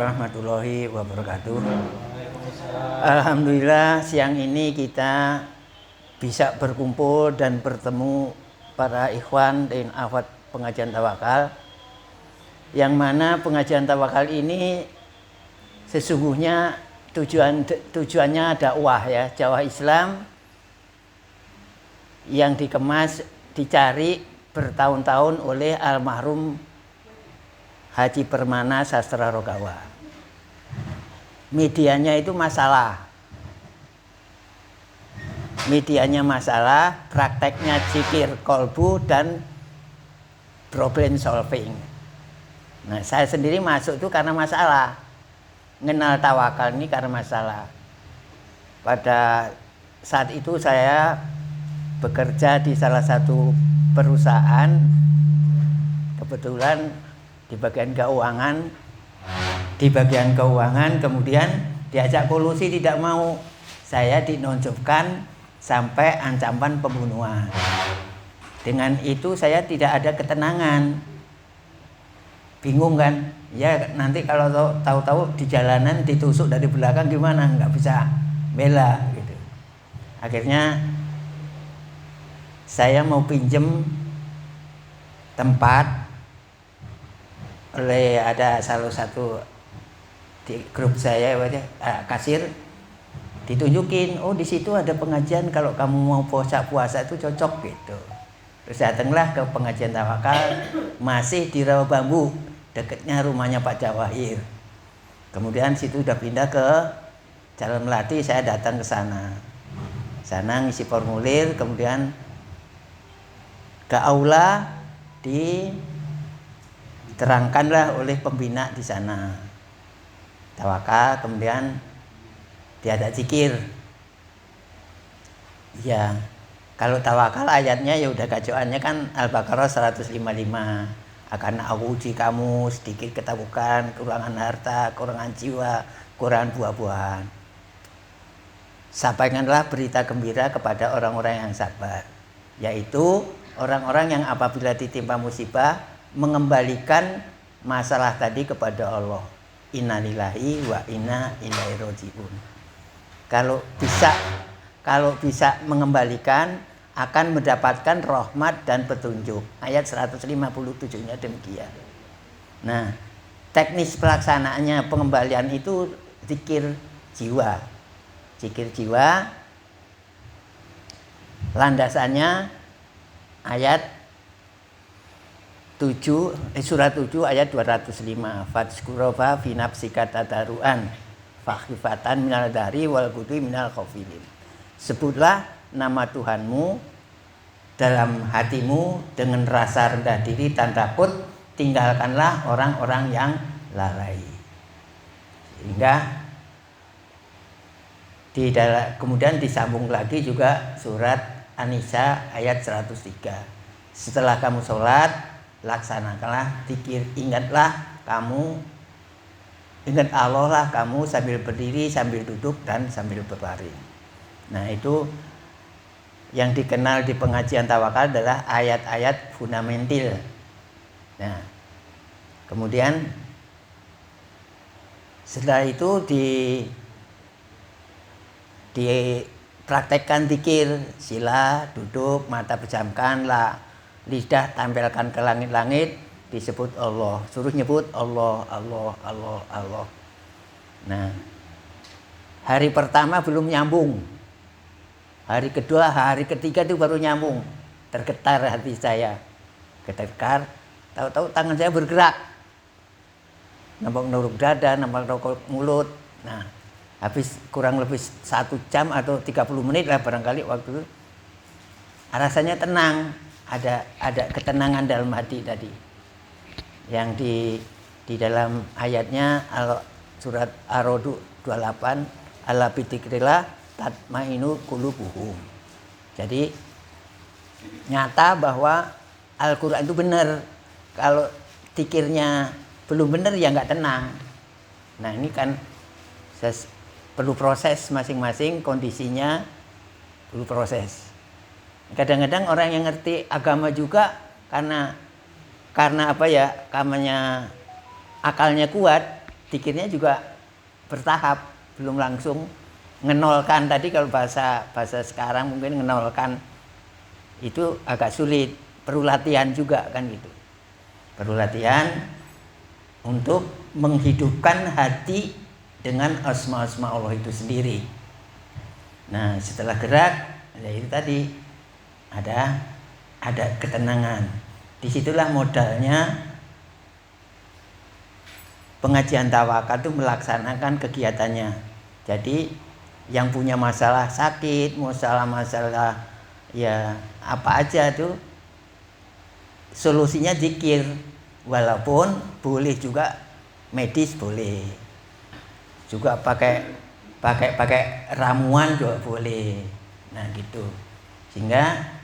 Warahmatullahi wabarakatuh. Alhamdulillah siang ini kita bisa berkumpul dan bertemu para ikhwan dan akhwat pengajian tawakal, yang mana pengajian tawakal ini sesungguhnya tujuannya dakwah ya, dakwah Islam yang dikemas dicari bertahun-tahun oleh almarhum Haji Permana Sastra Rogawa. Medianya itu masalah, prakteknya zikir kolbu dan problem solving. Nah, saya sendiri masuk itu karena masalah, mengenal tawakal ini karena masalah. Pada saat itu saya bekerja di salah satu perusahaan, kebetulan di bagian keuangan, kemudian diajak kolusi tidak mau. Saya dinonjolkan sampai ancaman pembunuhan. Dengan itu saya tidak ada ketenangan. Bingung kan? Ya nanti kalau tahu-tahu di jalanan ditusuk dari belakang gimana? Nggak bisa bela gitu. Akhirnya saya mau pinjem tempat oleh ada salah satu di grup saya kasir, ditunjukin, oh di situ ada pengajian, kalau kamu mau puasa itu cocok gitu. Terus datanglah ke pengajian tawakal, masih di Rawa Bambu, dekatnya rumahnya Pak Jawahir. Kemudian situ udah pindah ke Jalan Melati, saya datang ke sana ngisi formulir, kemudian ke aula diterangkanlah oleh pembina di sana tawakal, kemudian diajak zikir. Ya, kalau tawakal ayatnya ya udah gacoannya kan Al-Baqarah 155. Akan aku uji kamu sedikit ketakutan, kekurangan harta, kekurangan jiwa, kekurangan buah-buahan. Sampaikanlah berita gembira kepada orang-orang yang sabar, yaitu orang-orang yang apabila ditimpa musibah mengembalikan masalah tadi kepada Allah. Innalillahi wa inna ilaihi raji'un. Kalau bisa mengembalikan, akan mendapatkan rahmat dan petunjuk. Ayat 157-nya demikian. Nah, teknis pelaksanaannya pengembalian itu zikir jiwa. Zikir jiwa landasannya ayat surat 7 ayat 205. Fadzkurofa fi nafsika tadaruan fakhifatan minal dari wal gudwi minal khofilin. Sebutlah nama Tuhanmu dalam hatimu dengan rasa rendah diri dan takut, tinggalkanlah orang-orang yang lalai. Sehingga kemudian disambung lagi juga surat An-Nisa ayat 103. Setelah kamu sholat, laksanakanlah zikir, ingat Allah lah kamu sambil berdiri, sambil duduk, dan sambil berbaring. Nah, itu yang dikenal di pengajian tawakal adalah ayat-ayat fundamental. Nah, kemudian setelah itu dipraktekkan zikir, sila, duduk, mata pejamkan, lidah tampilkan ke langit-langit, disebut Allah, suruh nyebut Allah, Allah, Allah, Allah. Nah, hari pertama belum nyambung, hari kedua, hari ketiga itu baru nyambung. Tergetar hati saya, tahu-tahu tangan saya bergerak, nampak dada, nampak mulut. Nah, habis kurang lebih 1 jam atau 30 menit lah barangkali waktu itu, rasanya tenang. Ada ketenangan dalam hati tadi. Yang di dalam ayatnya surat Ar-Ra'd 28, ala bidzikrillah tatmainu qulubuhum. Jadi nyata bahwa Al-Qur'an itu benar. Kalau zikirnya belum benar ya nggak tenang. Nah, ini kan perlu proses masing-masing, kondisinya perlu proses. Kadang-kadang orang yang ngerti agama juga karena akalnya kuat, dikirnya juga bertahap, belum langsung ngenolkan. Tadi kalau bahasa sekarang mungkin ngenolkan itu agak sulit, perlu latihan juga kan gitu. Perlu latihan untuk menghidupkan hati dengan asma-asma Allah itu sendiri. Nah, setelah gerak, ya itu tadi ada ketenangan. Disitulah modalnya pengajian tawakal itu melaksanakan kegiatannya. Jadi yang punya masalah sakit, masalah ya apa aja tuh solusinya zikir. Walaupun boleh juga medis, boleh juga pakai ramuan juga boleh. Nah gitu, sehingga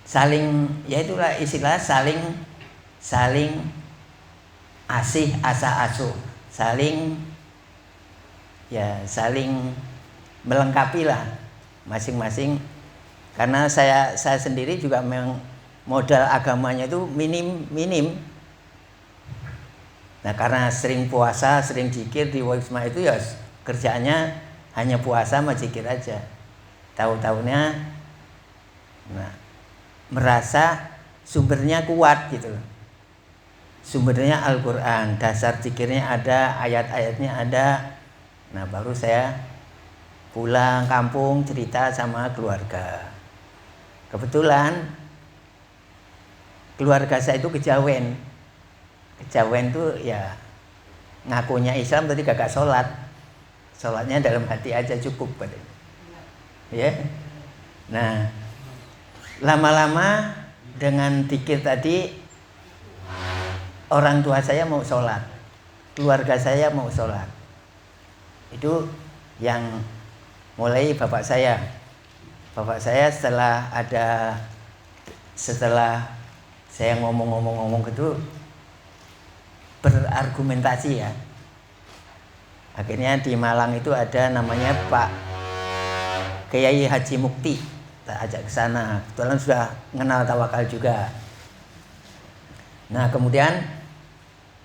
saling, ya itulah istilah saling asih asa asuh, saling melengkapi lah masing-masing. Karena saya sendiri juga memang modal agamanya itu minim. Nah, karena sering puasa, sering zikir di Wisma itu, ya kerjaannya hanya puasa sama zikir aja. Tahu-tahunya merasa sumbernya kuat gitu. Sumbernya Al-Quran, dasar zikirnya ada, ayat-ayatnya ada. Nah, baru saya pulang kampung cerita sama keluarga. Kebetulan keluarga saya itu kejawen tuh ya ngakunya Islam tapi gak sholat. Sholatnya dalam hati aja cukup padanya. Ya. Nah, lama-lama dengan zikir tadi orang tua saya mau sholat, keluarga saya mau sholat. Itu yang mulai bapak saya. Bapak saya setelah saya ngomong gitu berargumentasi ya. Akhirnya di Malang itu ada namanya Pak Kiai Haji Mukti. Kita ajak ke sana. Kebetulan sudah mengenal tawakal juga. Nah, kemudian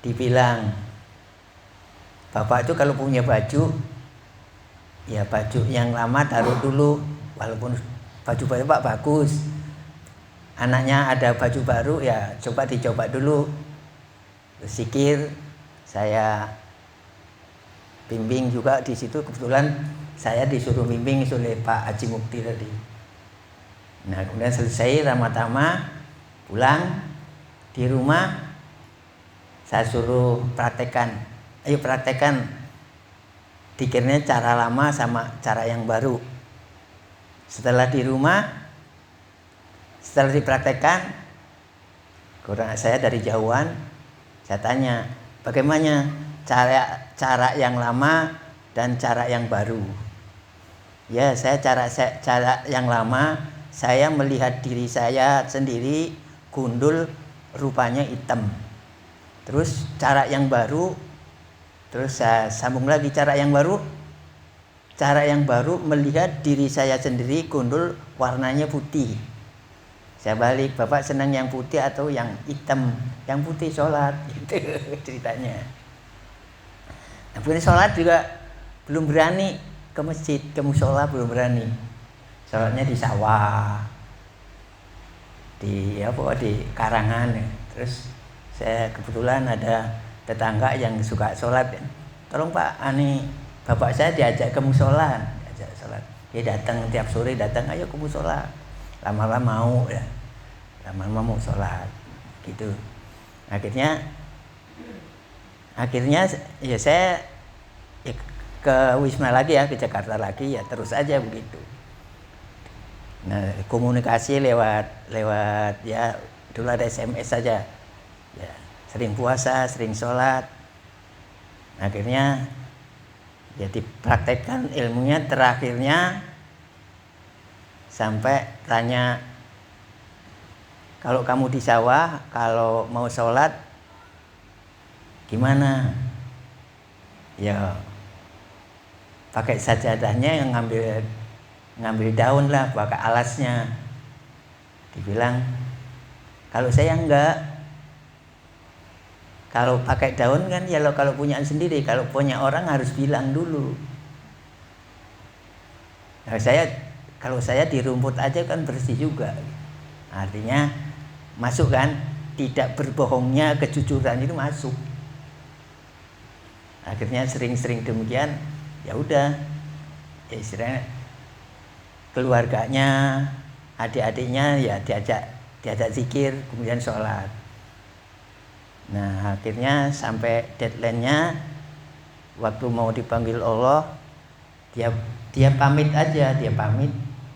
dibilang, Bapak itu kalau punya baju, ya baju yang lama taruh dulu, walaupun baju Bapak bagus. Anaknya ada baju baru, ya dicoba dulu. Zikir saya bimbing juga di situ. Kebetulan saya disuruh bimbing oleh Pak Haji Mukti tadi. Nah, kemudian selesai Ramadhan, pulang di rumah saya suruh praktekkan. Ayo praktekkan dikirnya cara lama sama cara yang baru. Setelah di rumah, setelah dipraktekkan, kurang saya dari jauhan, saya tanya, bagaimana cara yang lama dan cara yang baru? Ya, cara yang lama, saya melihat diri saya sendiri gundul, rupanya hitam. Terus cara yang baru, terus saya sambung lagi cara yang baru. Cara yang baru melihat diri saya sendiri gundul, warnanya putih. Saya balik, Bapak senang yang putih atau yang hitam? Yang putih sholat, gitu ceritanya. Nah, punya sholat juga belum berani ke masjid, ke musola belum berani. Sholatnya di sawah, di karangan. Terus saya kebetulan ada tetangga yang suka sholat. Tolong Pak, bapak saya diajak ke musola, diajak sholat. Dia datang tiap sore, ayo ke musola. Lama-lama mau ya, lama-lama mau sholat gitu. Akhirnya ya saya ke Wisma lagi ya, ke Jakarta lagi ya, terus aja begitu. Nah, komunikasi lewat ya, dulu ada SMS saja ya, sering puasa, sering sholat. Akhirnya ya dipraktekkan ilmunya. Terakhirnya sampai tanya, kalau kamu di sawah, kalau mau sholat gimana? Ya pakai sajadahnya yang ngambil daun lah, pakai alasnya. Dibilang, kalau saya enggak, Kalau pakai daun kan ya kalau punya sendiri, kalau punya orang harus bilang dulu. Nah, kalau saya di rumput aja kan bersih juga. Artinya masuk kan, tidak berbohongnya kejujuran itu masuk. Akhirnya sering-sering demikian, ya udah, ya istilahnya keluarganya, adik-adiknya ya diajak zikir, kemudian sholat. Nah akhirnya sampai deadline-nya, waktu mau dipanggil Allah, dia pamit aja,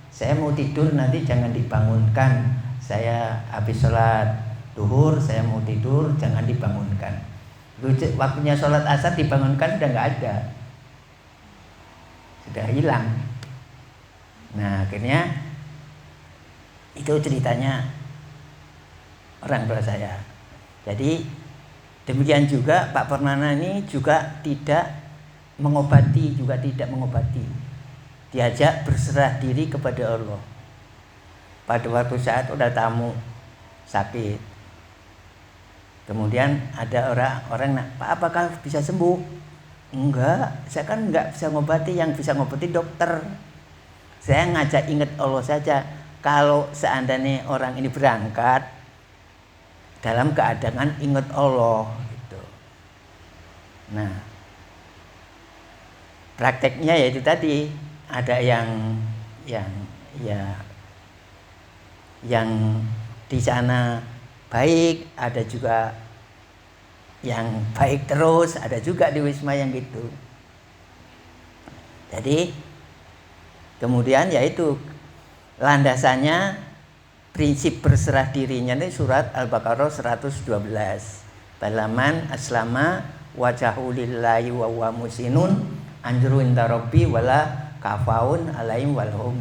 saya mau tidur nanti jangan dibangunkan, saya habis sholat duhur saya mau tidur jangan dibangunkan. Waktunya sholat asar dibangunkan sudah nggak ada, sudah hilang. Nah akhirnya itu ceritanya orang tua saya. Jadi demikian juga Pak Permana ini juga tidak mengobati, diajak berserah diri kepada Allah. Pada waktu saat udah tamu sakit, kemudian ada orang Pak apakah bisa sembuh? Enggak, saya kan enggak bisa ngobati, yang bisa ngobati dokter. Saya ngajak ingat Allah saja. Kalau seandainya orang ini berangkat dalam keadaan ingat Allah gitu. Nah, prakteknya yaitu tadi ada yang di sana baik, ada juga yang baik terus, ada juga di Wisma yang gitu. Jadi kemudian yaitu landasannya prinsip berserah dirinya ini surat Al-Baqarah 112. Balaman aslama wajahu lillahi wa huwa musinun anjuru inda rabbi wala kafaun alaihim walhum.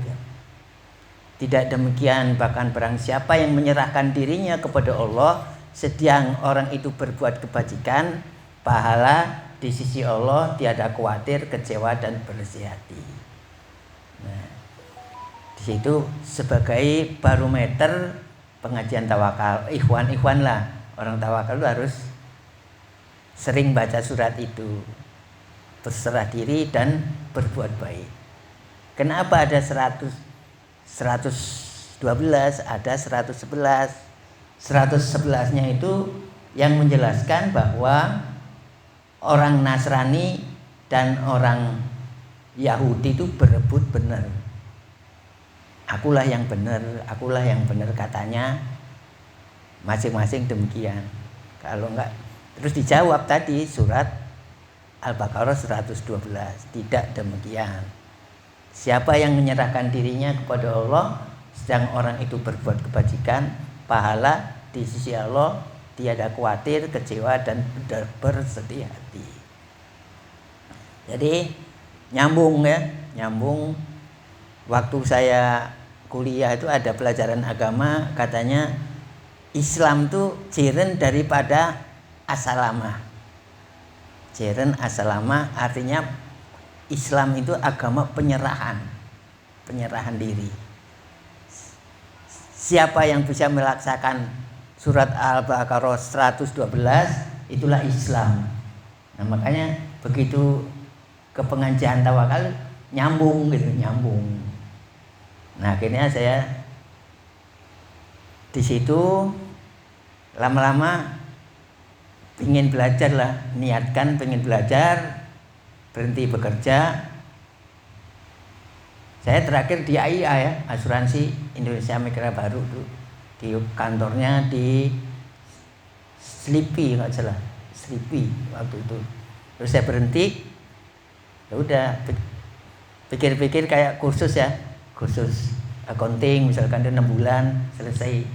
Tidak demikian, bahkan barang siapa yang menyerahkan dirinya kepada Allah sedang orang itu berbuat kebajikan, pahala di sisi Allah tiada khawatir, kecewa dan bersih hati. Nah, di situ sebagai barometer pengajian tawakal, ikhwan lah, orang tawakal itu harus sering baca surat itu, berserah diri dan berbuat baik. Kenapa ada 112, ada 111. 111-nya itu yang menjelaskan bahwa orang Nasrani dan orang Yahudi itu berebut benar. Akulah yang benar katanya masing-masing demikian. Kalau enggak, terus dijawab tadi surat Al-Baqarah 112, tidak demikian. Siapa yang menyerahkan dirinya kepada Allah sedang orang itu berbuat kebajikan, pahala di sisi Allah tiada khawatir, kecewa dan bersedih hati. Jadi nyambung waktu saya kuliah itu ada pelajaran agama, katanya Islam tuh jeren daripada asalama. Jeren asalama artinya Islam itu agama penyerahan diri. Siapa yang bisa melaksanakan surat Al-Baqarah 112 itulah Islam. Nah makanya begitu ke pengajian tawakal nyambung. Nah akhirnya saya di situ lama-lama pengen belajar lah, niatkan pengen belajar, berhenti bekerja. Saya terakhir di AIA ya, Asuransi Indonesia Mitra Baru tuh, di kantornya di Slipi nggak salah, Slipi waktu itu. Terus saya berhenti, ya udah pikir-pikir kayak kursus accounting misalkan dia 6 bulan selesai.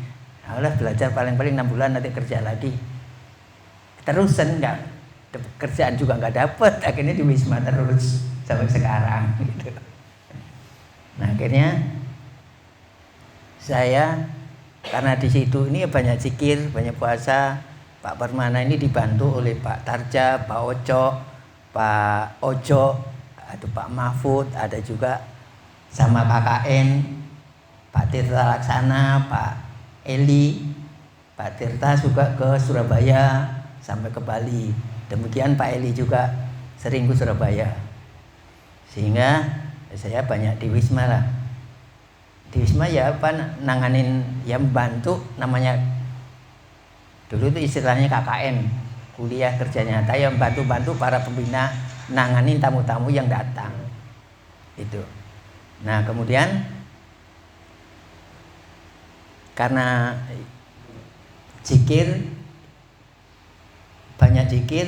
Nah, belajar paling-paling 6 bulan nanti kerja lagi. Terusan enggak, kerjaan juga enggak dapat, akhirnya di Wisma terus sampai sekarang gitu. Nah, akhirnya saya karena di situ ini banyak zikir, banyak puasa, Pak Permana ini dibantu oleh Pak Tarja, Pak Oco, Pak Ojo, ada Pak Mahfud, ada juga sama KKN, Pak Tirta Laksana, Pak Eli, Pak Tirta juga ke Surabaya, sampai ke Bali. Demikian Pak Eli juga sering ke Surabaya. Sehingga saya banyak di Wisma lah. Di Wisma ya apa nanganin yang bantu, namanya dulu itu istilahnya KKN, kuliah kerja nyata, yang bantu-bantu para pembina nanganin tamu-tamu yang datang itu. Nah kemudian karena zikir, banyak zikir,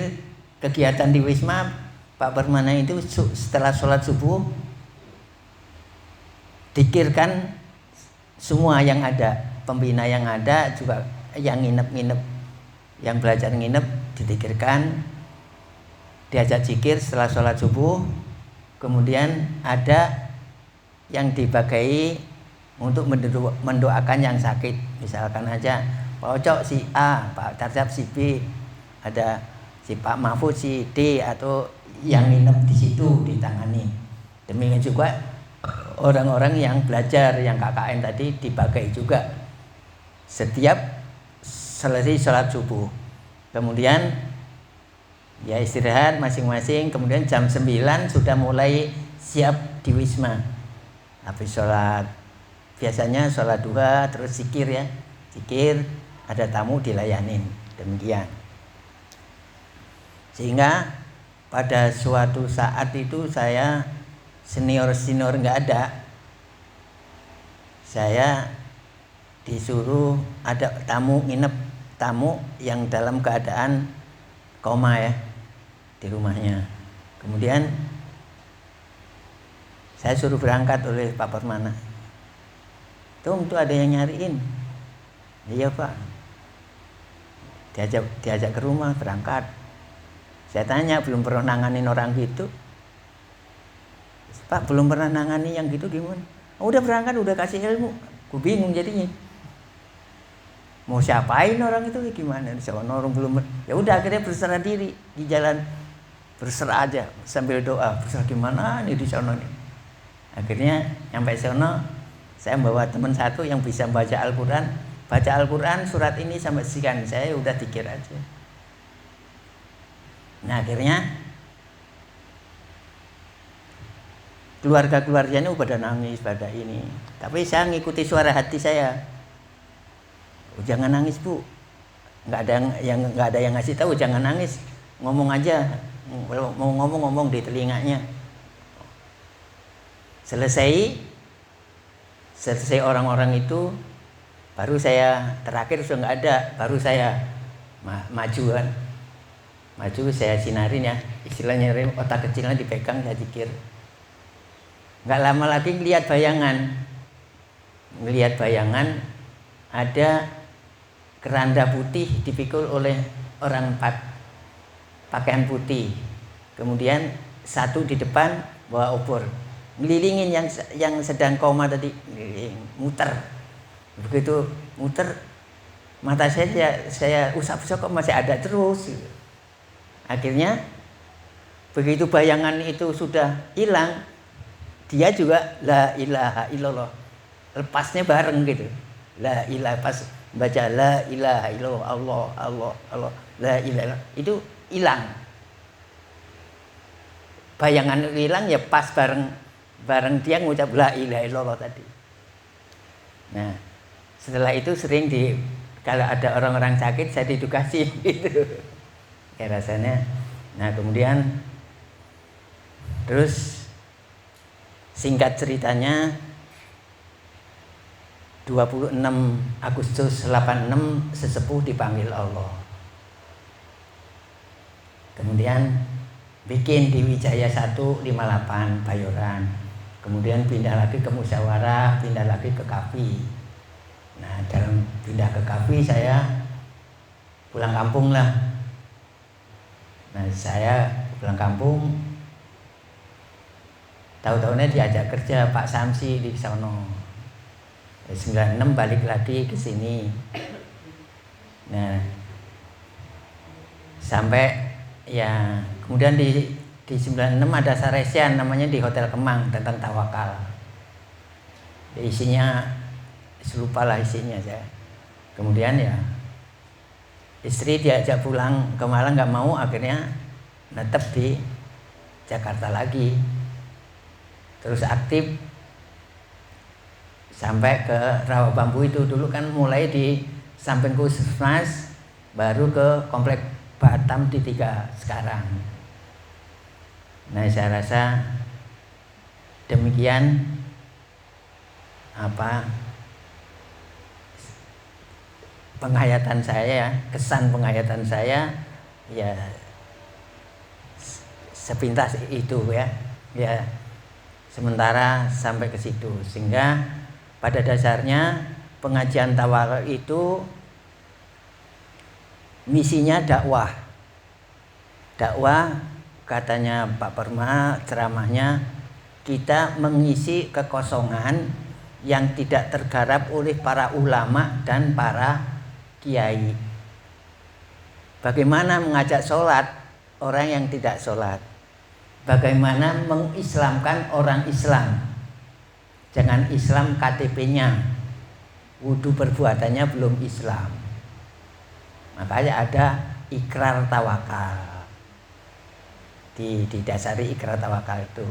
kegiatan di Wisma Pak Permana itu setelah sholat subuh dikirkan semua yang ada, pembina yang ada juga, yang nginep-nginep, yang belajar nginep didikirkan, diajak zikir setelah sholat subuh. Kemudian ada yang dibagai untuk mendoakan yang sakit, misalkan aja Pak Ocok si A, Pak Tarjab si B, ada si Pak Mahfud si D, atau yang nginep di situ ditangani. Demikian juga orang-orang yang belajar, yang KKN tadi dibagai juga setiap selesai sholat subuh. Kemudian ya istirahat masing-masing. Kemudian jam 9 sudah mulai siap di Wisma. Habis sholat, biasanya sholat duha, terus zikir ya, zikir, ada tamu dilayanin, demikian. Sehingga pada suatu saat itu saya senior nggak ada, saya disuruh ada tamu nginep, tamu yang dalam keadaan koma ya di rumahnya. Kemudian saya suruh berangkat oleh Pak Permana. Tuh ada yang nyariin. Iya Pak. Diajak ke rumah, berangkat. Saya tanya, belum pernah nanganin orang gitu. Pak, belum pernah nangani yang gitu gimana? Oh, udah berangkat, udah kasih ilmu. Gue bingung jadinya. Mau siapain orang itu gimana? Orang belum. Ya udah akhirnya berserah diri di jalan, berserah aja sambil doa. Berserah gimana nih di sana nih? Akhirnya sampai sana, saya bawa teman satu yang bisa baca Al-Quran. Baca Al-Quran surat ini sampai sekian, saya udah dikir aja. Nah akhirnya keluarga-keluarganya pada nangis pada ini, tapi saya ngikuti suara hati saya. Oh, jangan nangis Bu, nggak ada yang ngasih tahu jangan nangis, ngomong aja, mau ngomong di telinganya. Selesai orang-orang itu, baru saya terakhir sudah nggak ada, baru saya maju kan, maju saya sinarin ya, istilahnya otak kecilnya dipegang, saya zikir. Nggak lama lagi ngelihat bayangan ada keranda putih dipikul oleh orang pakaian putih. Kemudian satu di depan bawa obor, ngelilingin yang sedang koma tadi, muter. Begitu muter, mata saya usap-usap kok masih ada terus. Akhirnya begitu bayangan itu sudah hilang, dia juga la ilaha illallah, lepasnya bareng gitu. La ilaha, pas baca la ilaha illallah, Allah la ilaha, itu hilang. Bayangan hilang ya pas bareng dia ngucap la ilaha illallah tadi. Nah, setelah itu sering kalau ada orang-orang sakit saya diedukasi gitu. Ya rasanya. Nah, kemudian terus singkat ceritanya 26 Agustus 86 sesepuh dipanggil Allah. Kemudian bikin di Wijaya 158 Bayoran. Kemudian pindah lagi ke Musyawarah, pindah lagi ke Kafi. Nah, dalam pindah ke Kafi saya pulang kampung lah. Nah, saya pulang kampung, tahu-tahunya diajak kerja Pak Samsi di sono. 96 balik lagi ke sini. Nah, sampai ya kemudian di 96 ada saresian namanya di Hotel Kemang tentang tawakal. Isinya lupa lah isinya saya. Kemudian ya Istri diajak pulang ke Malang nggak mau, akhirnya netep di Jakarta lagi. Terus aktif sampai ke Rawa Bambu itu. Dulu kan mulai di samping Puskesmas, baru ke Komplek Batam di 3 sekarang. Nah, saya rasa demikian penghayatan saya, kesan penghayatan saya ya sepintas itu ya. Ya sementara sampai ke situ, sehingga pada dasarnya pengajian tawakal itu misinya dakwah. Dakwah katanya Pak Perma ceramahnya, kita mengisi kekosongan yang tidak tergarap oleh para ulama dan para kiai. Bagaimana mengajak sholat orang yang tidak sholat? Bagaimana mengislamkan orang Islam? Jangan Islam KTP-nya, wudhu perbuatannya belum Islam. Makanya ada ikrar tawakal, didasari ikrar tawakal itu.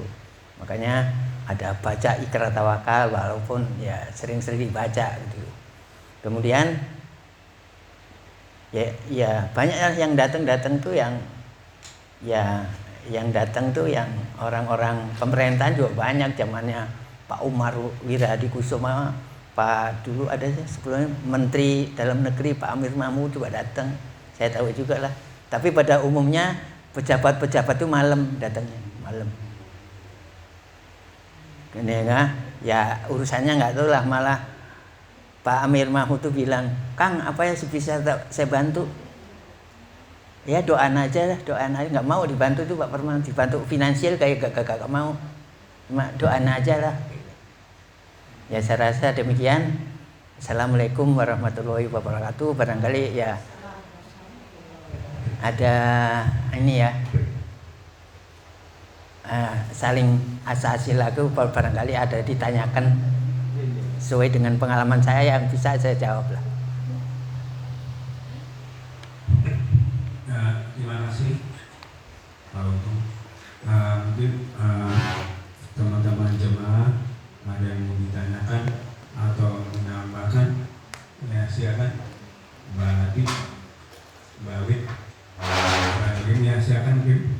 Makanya ada baca ikrar tawakal, walaupun ya sering-sering dibaca gitu. Kemudian ya banyak yang datang tuh yang datang tuh yang orang-orang pemerintahan juga banyak. Zamannya Pak Umar Wirahadikusuma, Pak dulu ada sebelumnya Menteri Dalam Negeri Pak Amir Mahmud juga datang, saya tahu juga lah. Tapi pada umumnya pejabat-pejabat itu malam datangnya, malam. Ini ya urusannya nggak tahu lah, malah Pak Amir Mahmud tuh bilang, Kang apa ya bisa saya bantu? Ya doain aja lah, doain aja, nggak mau dibantu tuh Pak Perman, dibantu finansial kayak gak mau, cuma doain aja lah. Ya saya rasa demikian. Assalamualaikum warahmatullahi wabarakatuh. Barangkali ya ada ini ya saling asasi lagu, barangkali ada ditanyakan sesuai dengan pengalaman saya yang bisa saya jawab lah. Terima kasih Pak Untung. Mungkin teman-teman jemaah ada yang mau ditanyakan atau menambahkan, ya silakan Mbak Ati, Mbak Wid, Mbak Rim, ya silakan Rim.